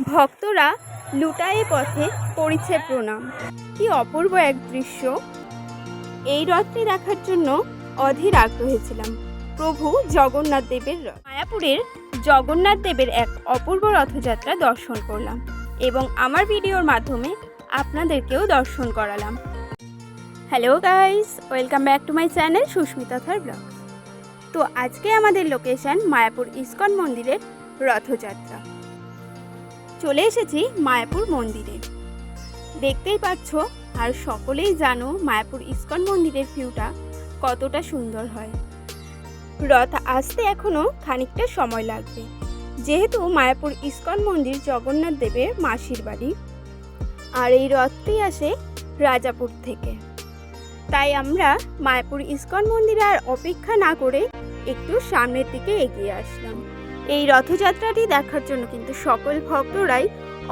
ভক্তরা লুটায়ে পথে করিছে প্রণাম। কি অপূর্ব এক দৃশ্য! এই রথটি দেখার জন্য অধীর আগ্রহে ছিলাম। প্রভু জগন্নাথ দেবের রথ। মায়াপুরের জগন্নাথ দেবের এক অপূর্ব রথযাত্রা দর্শন করলাম এবং আমার ভিডিওর মাধ্যমে আপনাদেরকেও দর্শন করালাম। Hello guys, welcome back to my channel Susmita থার ব্লগ। তো আজকে আমাদের লোকেশন মায়াপুর ইস্কন মন্দিরের রথযাত্রা। চলে এসেছি মায়াপুর মন্দিরে, দেখতেই পাচ্ছ। আর সকলেই জানো মায়াপুর ইস্কন মন্দিরের ভিউটা কতটা সুন্দর হয়। রথ আসতে এখনও খানিকটা সময় লাগবে, যেহেতু মায়াপুর ইস্কন মন্দির জগন্নাথ দেবের মাসির বাড়ি, আর এই রথটি আসে রাজাপুর থেকে। তাই আমরা মায়াপুর ইস্কন মন্দিরে আর অপেক্ষা না করে একটু সামনের দিকে এগিয়ে আসলাম। এই রথযাত্রাটি দেখার জন্য কিন্তু সকল ভক্তরাই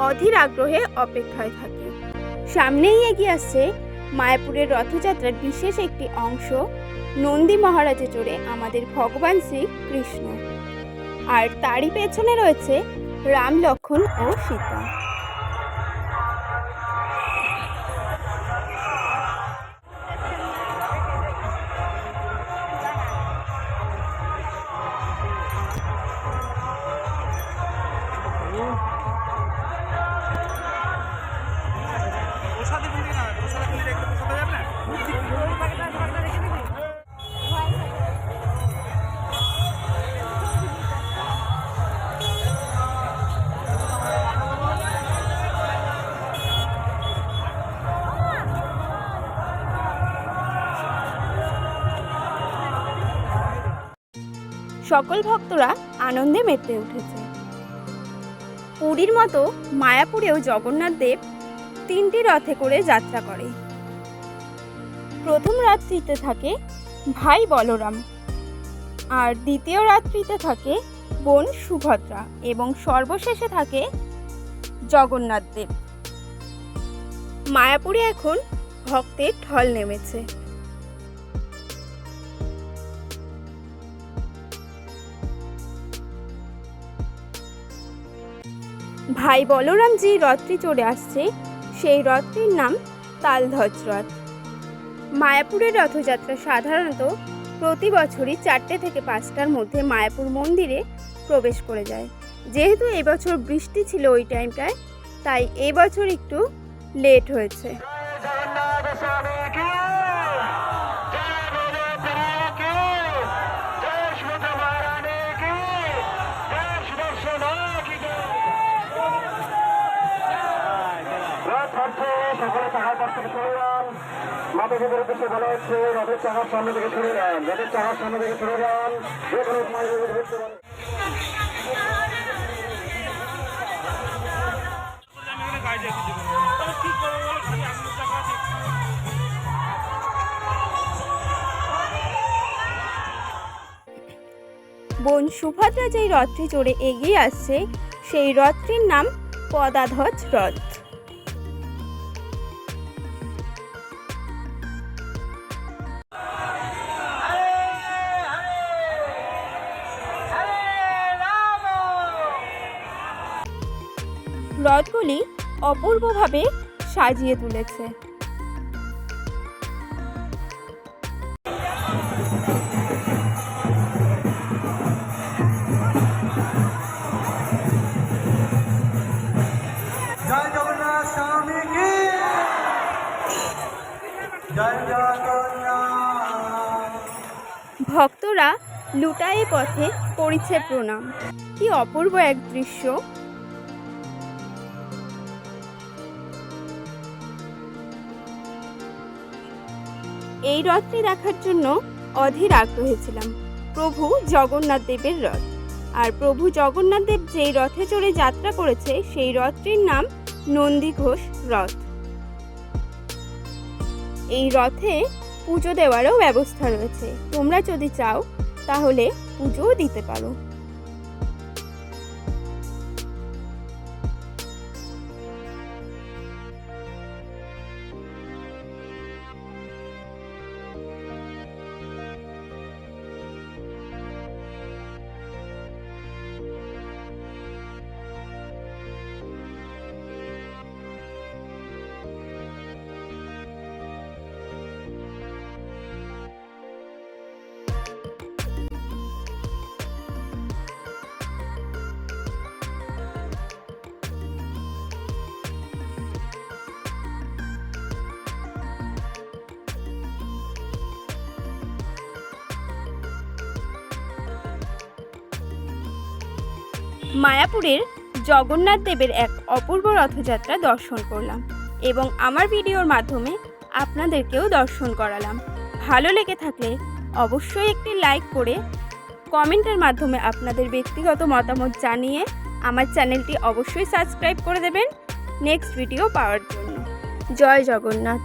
অধীর আগ্রহে অপেক্ষায় থাকে। সামনেই এগিয়ে আসছে মায়াপুরের রথযাত্রার বিশেষ একটি অংশ, নন্দী মহারাজে চড়ে আমাদের ভগবান শ্রীকৃষ্ণ, আর তারই পেছনে রয়েছে রাম, লক্ষ্মণ ও সীতা। সকল ভক্তরা আনন্দে মেতে উঠেছে। পুরীর মতো মায়াপুরেও জগন্নাথ দেব 3টি রথে করে যাত্রা করে। প্রথম রাত্রিতে থাকে ভাই বলরাম, আর দ্বিতীয় রাত্রিতে থাকে বোন সুভদ্রা, এবং সর্বশেষে থাকে জগন্নাথ দেব। মায়াপুরে এখন ভক্তের ঢল নেমেছে। ভাই বলরাম যে রথটি চড়ে আসছে, সেই রথটির নাম তালধ্বজ রথ। মায়াপুরের রথযাত্রা সাধারণত প্রতি বছরই 4টে থেকে 5টার মধ্যে মায়াপুর মন্দিরে প্রবেশ করে যায়। যেহেতু এবছর বৃষ্টি ছিল ওই টাইমটায়, তাই এবছর একটু লেট হয়েছে। মাতাজিদের উদ্দেশ্যে বলা হচ্ছে রথের চাকার সামনে থেকে সরে যান, রথের চাকার সামনে থেকে সরে যান, যে কোনো ধরতে পারেন। বোন সুভদ্রা যেই রথটি চড়ে এগিয়ে আসছে, সেই রথটির নাম পদাধ্বজ রথ। রথগুলি অপূর্বভাবে সাজিয়ে তুলেছে। জয় জগন্নাথ স্বামী কি জয় জগন্নাথ। ভক্তরা লুটায়ে পথে করিছে প্রণাম। কি অপূর্ব এক দৃশ্য! এই রথটি দেখার জন্য অধীর আগ্রহে ছিলাম। প্রভু জগন্নাথ দেবের রথ। আর প্রভু জগন্নাথ দেব যেই রথে চড়ে যাত্রা করেছে, সেই রথটির নাম নন্দীঘোষ রথ। এই রথে পুজো দেওয়ারও ব্যবস্থা রয়েছে। তোমরা যদি চাও তাহলে পুজোও দিতে পারো। মায়াপুরের জগন্নাথ দেবের এক অপূর্ব রথযাত্রা দর্শন করলাম এবং আমার ভিডিওর মাধ্যমে আপনাদেরকেও দর্শন করালাম। ভালো লেগে থাকলে অবশ্যই একটি লাইক করে কমেন্টের মাধ্যমে আপনাদের ব্যক্তিগত মতামত জানিয়ে আমার চ্যানেলটি অবশ্যই সাবস্ক্রাইব করে দেবেন নেক্সট ভিডিও পাওয়ার জন্য। জয় জগন্নাথ।